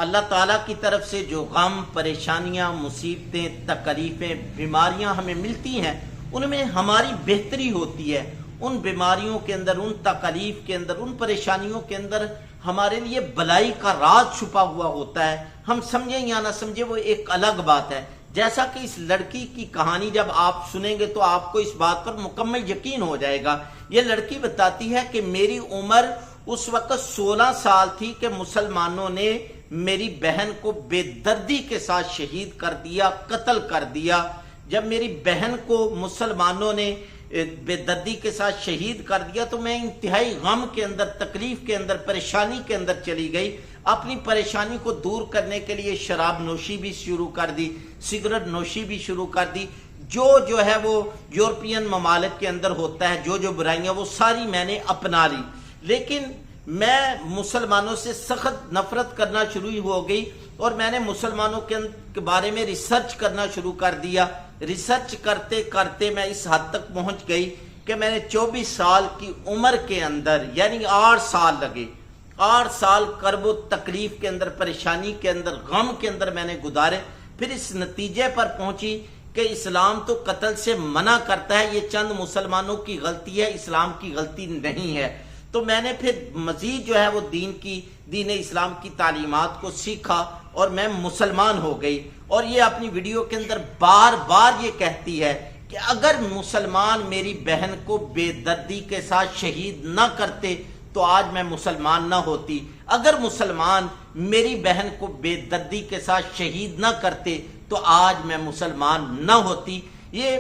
अल्लाह ताला की तरफ से जो गम, परेशानियां, मुसीबतें, तकलीफ़ें, बीमारियां हमें मिलती हैं, उनमें हमारी बेहतरी होती है। उन बीमारियों के अंदर, उन तकलीफ़ के अंदर, उन परेशानियों के अंदर हमारे लिए भलाई का राज छुपा हुआ होता है। हम समझें या ना समझें, वो एक अलग बात है। जैसा कि इस लड़की की कहानी जब आप सुनेंगे तो आपको इस बात पर मुकम्मल यकीन हो जाएगा। ये लड़की बताती है कि मेरी उम्र उस वक्त 16 साल थी कि मुसलमानों ने मेरी बहन को बेदर्दी के साथ शहीद कर दिया, कत्ल कर दिया। जब मेरी बहन को मुसलमानों ने बेदर्दी के साथ शहीद कर दिया तो मैं इंतहाई गम के अंदर, तकलीफ के अंदर, परेशानी के अंदर चली गई। अपनी परेशानी को दूर करने के लिए शराब नोशी भी शुरू कर दी, सिगरेट नोशी भी शुरू कर दी। जो है वो यूरोपियन ममालिक के अंदर होता है, जो बुराइयां, वो सारी मैंने अपना ली। लेकिन मैं मुसलमानों से सख्त नफरत करना शुरू हो गई और मैंने मुसलमानों के बारे में रिसर्च करना शुरू कर दिया। रिसर्च करते करते मैं इस हद तक पहुंच गई कि मैंने 24 साल की उम्र के अंदर, यानी 8 साल लगे, 8 साल करबो तकलीफ के अंदर, परेशानी के अंदर, गम के अंदर मैंने गुजारे। फिर इस नतीजे पर पहुंची कि इस्लाम तो कत्ल से मना करता है, ये चंद मुसलमानों की गलती है, इस्लाम की गलती नहीं है। तो मैंने फिर मजीद जो है वो दीन इस्लाम की तालीमात को सीखा और मैं मुसलमान हो गई। और ये अपनी वीडियो के अंदर बार बार ये कहती है कि अगर मुसलमान मेरी बहन को बेदर्दी के साथ शहीद ना करते तो आज मैं मुसलमान ना होती। अगर मुसलमान मेरी बहन को बेदर्दी के साथ शहीद ना करते तो आज मैं मुसलमान ना होती। ये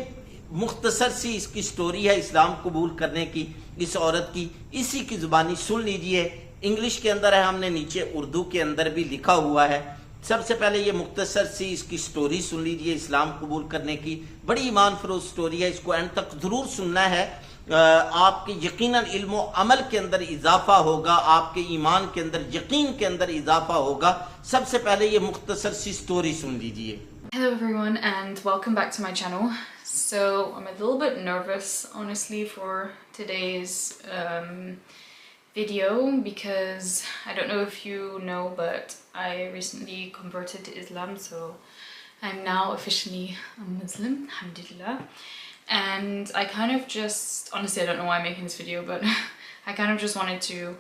मुख्तसर सी इसकी स्टोरी है इस्लाम कबूल करने की, इस औरत की। इसी की जुबानी सुन लीजिए। इंग्लिश के अंदर है, हमने नीचे उर्दू के अंदर भी लिखा हुआ है। सबसे पहले ये मुख्तसर सी इसकी स्टोरी सुन लीजिए इस्लाम कबूल करने की। बड़ी ईमान फरोज स्टोरी है, इसको एंड तक जरूर सुनना है। आपके यकीनन इल्म व अमल के अंदर इजाफा होगा, आपके ईमान के अंदर, यकीन के अंदर इजाफा होगा। सबसे पहले ये मुख्तसर सी स्टोरी सुन लीजिए। Hello everyone and welcome back to my channel. So I'm a little bit nervous honestly for today's video because I don't know if you know, but I recently converted to Islam, so I'm now officially a Muslim, alhamdulillah. And I kind of just, honestly I don't know why I'm making this video, but I kind of just wanted to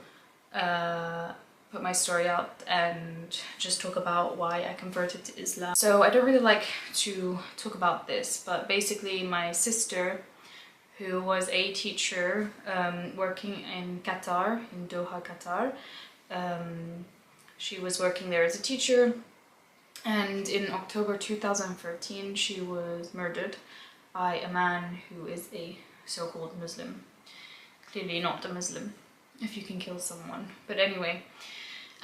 put my story out and just talk about why I converted to Islam. So I don't really like to talk about this, but basically my sister, who was a teacher working in Qatar, in Doha, Qatar, she was working there as a teacher, and in October 2013 she was murdered by a man who is a so-called Muslim. Clearly not a Muslim if you can kill someone, but anyway.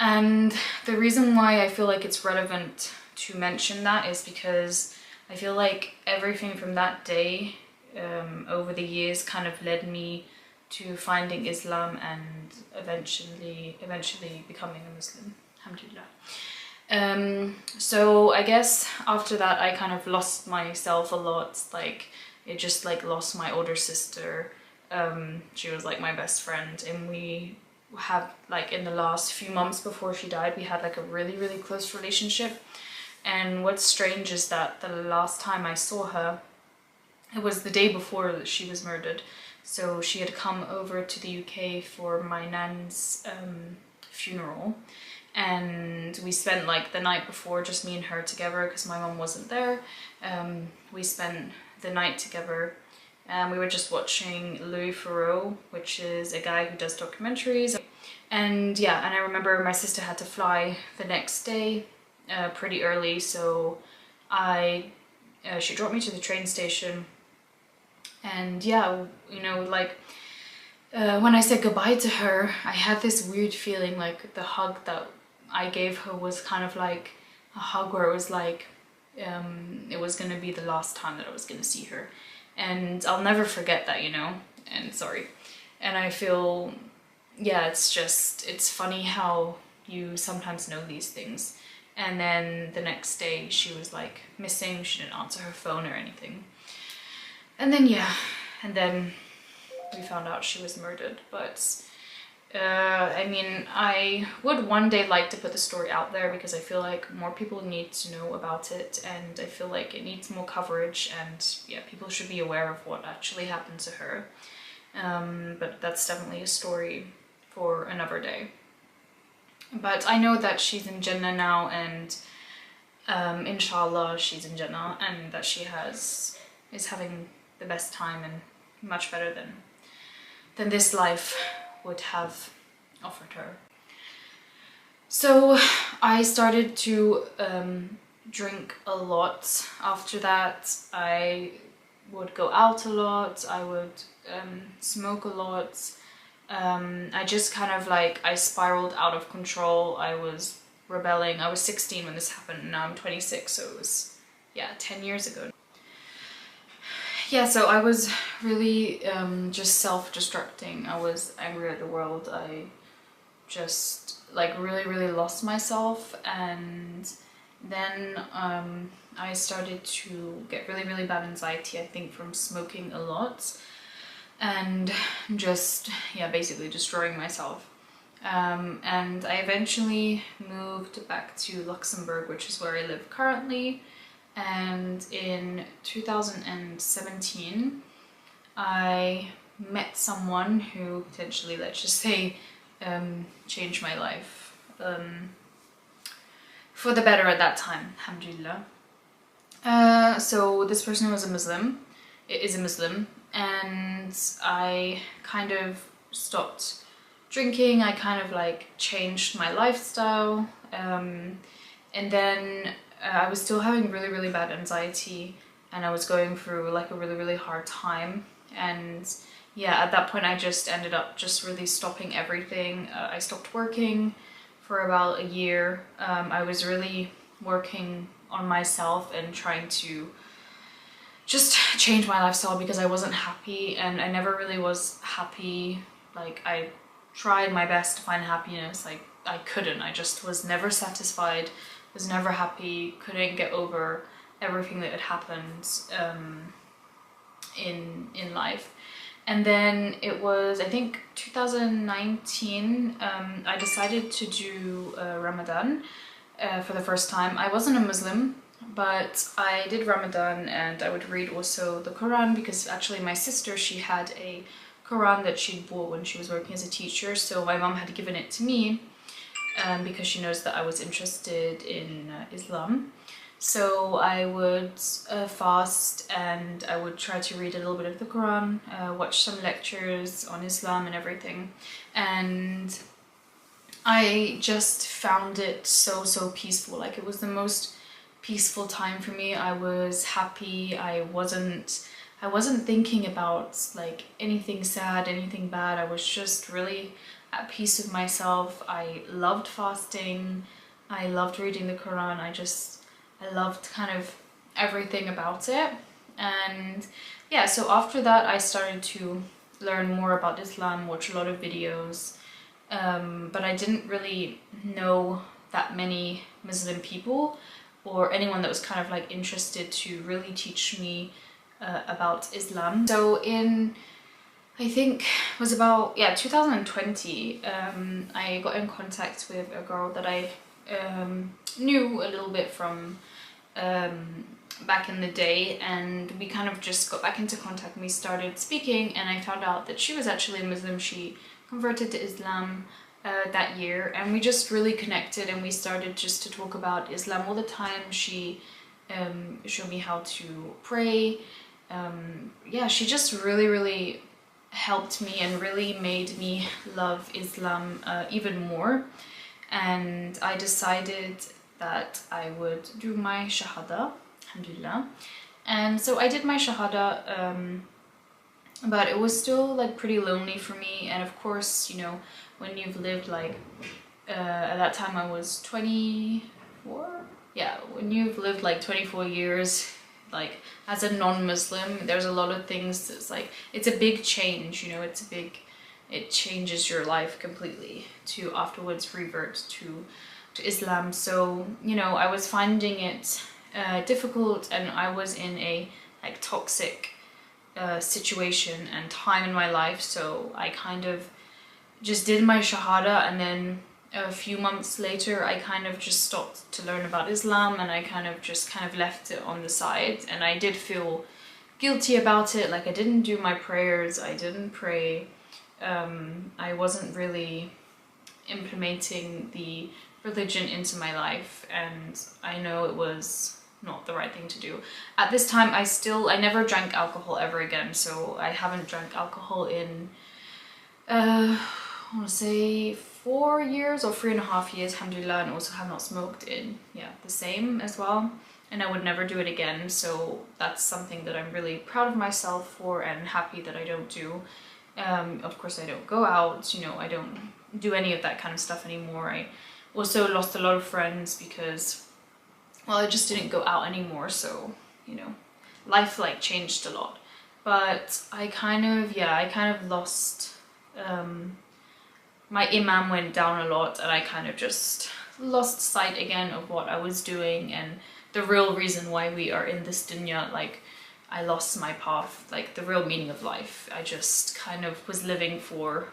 And the reason why I feel like it's relevant to mention that is because I feel like everything from that day over the years kind of led me to finding Islam and eventually becoming a Muslim, alhamdulillah. So I guess after that I kind of lost myself a lot. Like it just like lost my older sister. She was like my best friend, and we have like in the last few months before she died we had like a really close relationship. And what's strange is that the last time I saw her, it was the day before she was murdered. So she had come over to the UK for my nan's funeral, and we spent like the night before, just me and her together because my mum wasn't there. We spent the night together. We were just watching Louis Theroux, which is a guy who does documentaries. And yeah, and I remember my sister had to fly the next day pretty early, so she dropped me to the train station. And yeah, you know, like when I said goodbye to her, I had this weird feeling like the hug that I gave her was kind of like a hug where it was like it was going to be the last time that I was going to see her. And I'll never forget that, you know, and sorry. And I feel, yeah, it's funny how you sometimes know these things. And then the next day she was like missing, she didn't answer her phone or anything. And then, yeah, and then we found out she was murdered. But I mean, I would one day like to put the story out there because I feel like more people need to know about it, and I feel like it needs more coverage, and yeah, people should be aware of what actually happened to her. But that's definitely a story for another day. But I know that she's in Jannah now, and inshallah she's in Jannah, and that she is having the best time and much better than this life would have offered her. So I started to drink a lot. After that, I would go out a lot, I would smoke a lot. I just kind of like, I spiraled out of control. I was rebelling. I was 16 when this happened, and now I'm 26, so it was, yeah, 10 years ago. Yeah, so I was really just self-destructing. I was angry at the world. I just like really lost myself, and then I started to get really bad anxiety, I think from smoking a lot, and just, yeah, basically destroying myself. And I eventually moved back to Luxembourg, which is where I live currently. And in 2017, I met someone who potentially, let's just say, changed my life for the better at that time, alhamdulillah. So this person was a Muslim, is a Muslim, and I kind of stopped drinking. I kind of like changed my lifestyle, and then I was still having really bad anxiety, and I was going through like a really hard time. And yeah, at that point I just ended up just really stopping everything. I stopped working for about a year. I was really working on myself and trying to just change my lifestyle because I wasn't happy, and I never really was happy. Like, I tried my best to find happiness, like I couldn't. I just was never satisfied, was never happy, couldn't get over everything that had happened in life. And then it was, I think, 2019, I decided to do Ramadan for the first time. I wasn't a Muslim, but I did Ramadan, and I would read also the Quran, because actually my sister, she had a Quran that she'd bought when she was working as a teacher, so my mom had given it to me because she knows that I was interested in Islam. So I would fast, and I would try to read a little bit of the Quran, watch some lectures on Islam and everything, and I just found it so peaceful. Like, it was the most peaceful time for me. I was happy. I wasn't thinking about like anything sad, anything bad. I was just really at peace with myself. I loved fasting. I loved reading the Quran. I loved kind of everything about it. And yeah, so after that I started to learn more about Islam, watch a lot of videos, but I didn't really know that many Muslim people or anyone that was kind of like interested to really teach me about Islam. So in, I think it was about, yeah, 2020, I got in contact with a girl that I knew a little bit from back in the day, and we kind of just got back into contact and we started speaking, and I found out that she was actually a Muslim. She converted to Islam that year, and we just really connected, and we started just to talk about Islam all the time. She showed me how to pray. Yeah, she just really helped me and really made me love Islam even more. And I decided that I would do my shahada, alhamdulillah. And so I did my shahada, but it was still like pretty lonely for me. And of course, you know, when you've lived like at that time I was 24, yeah, when you've lived like 24 years like as a non-Muslim, there's a lot of things that's like, it's a big change, you know, it changes your life completely to afterwards revert to Islam. So, you know, I was finding it difficult, and I was in a like toxic situation and time in my life, so I kind of just did my shahada, and then a few months later I kind of just stopped to learn about Islam, and I kind of left it on the side, and I did feel guilty about it. Like, I didn't do my prayers, I didn't pray, I wasn't really implementing the religion into my life, and I know it was not the right thing to do. At this time I never drank alcohol ever again, so I haven't drank alcohol in I want to say 4 years or 3.5 years, alhamdulillah, and also have not smoked in, yeah, the same as well, and I would never do it again. So that's something that I'm really proud of myself for and happy that I don't do. Of course I don't go out, you know, I don't do any of that kind of stuff anymore. I also lost a lot of friends because, well, I just didn't go out anymore, so, you know, life like changed a lot. But I kind of lost, my imam went down a lot, and I kind of just lost sight again of what I was doing and the real reason why we are in this dunya. Like, I lost my path, like the real meaning of life. I just kind of was living for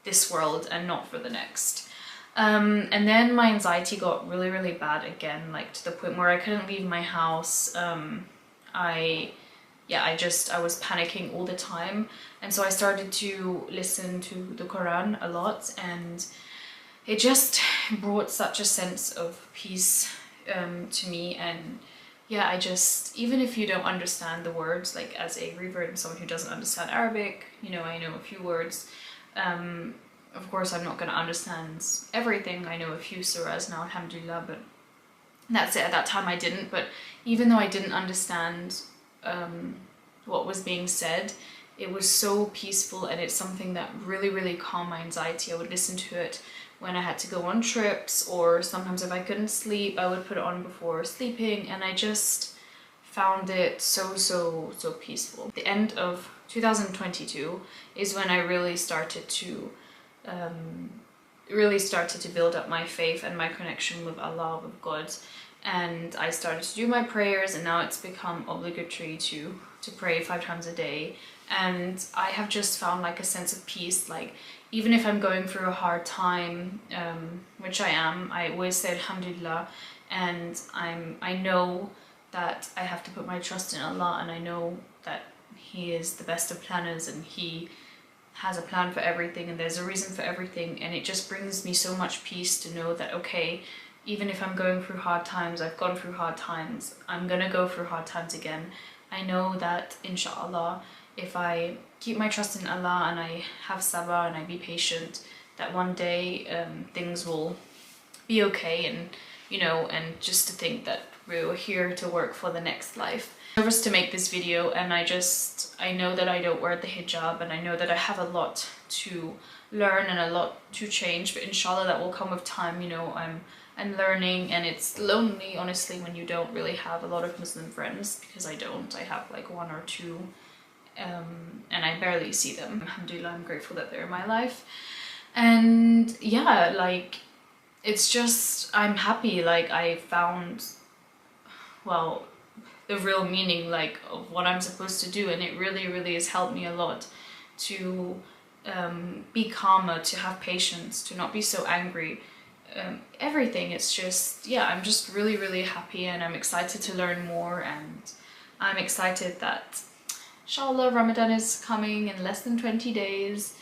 this world and not for the next. And then my anxiety got really, really bad again, like to the point where I couldn't leave my house. I was panicking all the time, and so I started to listen to the Quran a lot, and it just brought such a sense of peace to me. And yeah, I just, even if you don't understand the words, like as a revert and someone who doesn't understand Arabic, you know, I know a few words. Of course I'm not going to understand everything. I know a few surahs now, alhamdulillah, but that's it. At that time I didn't, but even though I didn't understand what was being said, it was so peaceful, and it's something that really, really calmed my anxiety. I would listen to it when I had to go on trips, or sometimes if I couldn't sleep, I would put it on before sleeping, and I just found it so peaceful. The end of 2022 is when I really started to build up my faith and my connection with Allah, with God, and I started to do my prayers, and now it's become obligatory to pray 5 times a day. And I have just found like a sense of peace. Like, even if I'm going through a hard time, which I am, I always say alhamdulillah, and I know that I have to put my trust in Allah, and I know that He is the best of planners, and He has a plan for everything, and there's a reason for everything. And it just brings me so much peace to know that, okay, even if I'm going through hard times, I've gone through hard times, I'm gonna go through hard times again. I know that inshallah, if I keep my trust in Allah and I have sabr and I be patient, that one day things will be okay. And, you know, and just to think that we're here to work for the next life. I'm nervous to make this video, and I know that I don't wear the hijab, and I know that I have a lot to learn and a lot to change, but inshallah that will come with time. You know, I'm learning, and it's lonely honestly when you don't really have a lot of Muslim friends, because I have like 1 or 2, and I barely see them. Alhamdulillah, I'm grateful that they're in my life. And yeah, like, it's just, I'm happy, like I found, well, the real meaning like of what I'm supposed to do, and it really, really has helped me a lot to be calmer, to have patience, to not be so angry. Everything, it's just, yeah, I'm just really, really happy, and I'm excited to learn more, and I'm excited that inshallah Ramadan is coming in less than 20 days,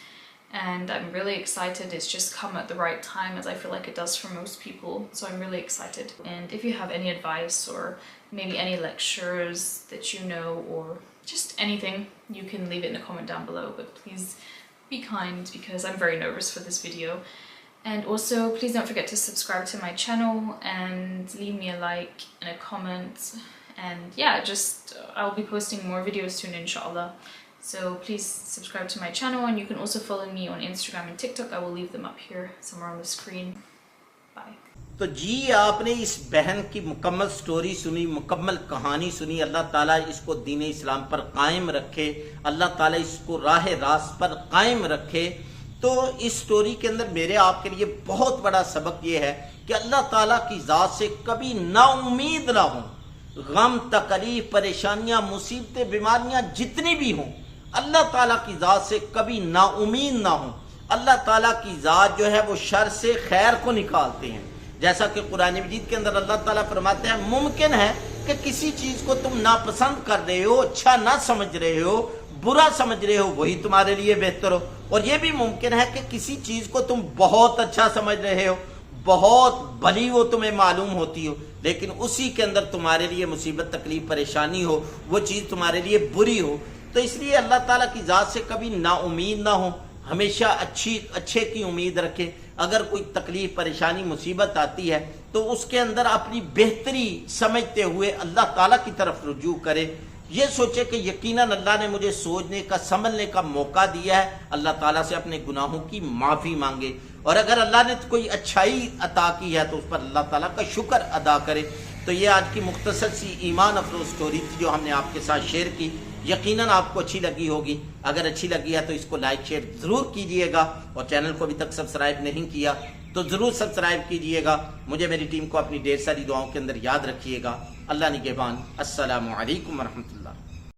and I'm really excited. It's just come at the right time, as I feel like it does for most people, so I'm really excited. And if you have any advice, or maybe any lectures that you know, or just anything, you can leave it in a comment down below, but please be kind, because I'm very nervous for this video. And also, please don't forget to subscribe to my channel and leave me a like and a comment. And yeah, just I'll be posting more videos soon, inshallah. So please subscribe to my channel, and you can also follow me on Instagram and TikTok. I will leave them up here somewhere on the screen. Bye. तो जी, आपने इस बहन की मुकम्मल story सुनी, मुकम्मल कहानी सुनी। अल्लाह ताला इसको दीन इस्लाम पर कायम रखे, अल्लाह ताला इसको राह रास्त पर कायम रखे। तो इस स्टोरी के अंदर मेरे आपके लिए बहुत बड़ा सबक ये है कि अल्लाह ताला की ज़ात से कभी नाउमीद ना हो। गम, तकलीफ, परेशानियां, मुसीबतें, बीमारियां जितनी भी हों, अल्लाह ताला की ज़ात से कभी नाउमीद ना हो। اللہ تعالیٰ کی ذات جو ہے وہ شر سے خیر کو نکالتے ہیں. جیسا کہ قرآن مجید کے اندر اللہ تعالیٰ فرماتے ہیں ممکن ہے کہ کسی چیز کو تم ناپسند کر رہے ہو، اچھا نہ سمجھ رہے ہو، برا سمجھ رہے ہو، وہی تمہارے لیے بہتر ہو. اور یہ بھی ممکن ہے کہ کسی چیز کو تم بہت اچھا سمجھ رہے ہو، بہت بھلی وہ تمہیں معلوم ہوتی ہو، لیکن اسی کے اندر تمہارے لیے مصیبت، تکلیف، پریشانی ہو، وہ چیز تمہارے لیے بری ہو. تو اس لیے اللہ تعالیٰ کی ذات سے کبھی نا امید نہ ہو، ہمیشہ اچھے کی امید رکھے. اگر کوئی تکلیف، پریشانی، مصیبت آتی ہے تو اس کے اندر اپنی بہتری سمجھتے ہوئے اللہ تعالیٰ کی طرف رجوع کرے. یہ سوچے کہ یقیناً اللہ نے مجھے سوچنے کا، سمجھنے کا موقع دیا ہے. اللہ تعالیٰ سے اپنے گناہوں کی معافی مانگے، اور اگر اللہ نے کوئی اچھائی عطا کی ہے تو اس پر اللہ تعالیٰ کا شکر ادا کرے. تو یہ آج کی مختصر سی ایمان افروز سٹوری تھی جو ہم نے آپ کے ساتھ شیئر کی. یقیناً آپ کو اچھی لگی ہوگی. اگر اچھی لگی ہے تو اس کو لائک شیئر ضرور کیجئے گا، اور چینل کو ابھی تک سبسکرائب نہیں کیا تو ضرور سبسکرائب کیجئے گا. مجھے، میری ٹیم کو اپنی ڈھیر ساری دعاؤں کے اندر یاد رکھیے گا. اللہ نگہبان. السلام علیکم ورحمۃ اللہ.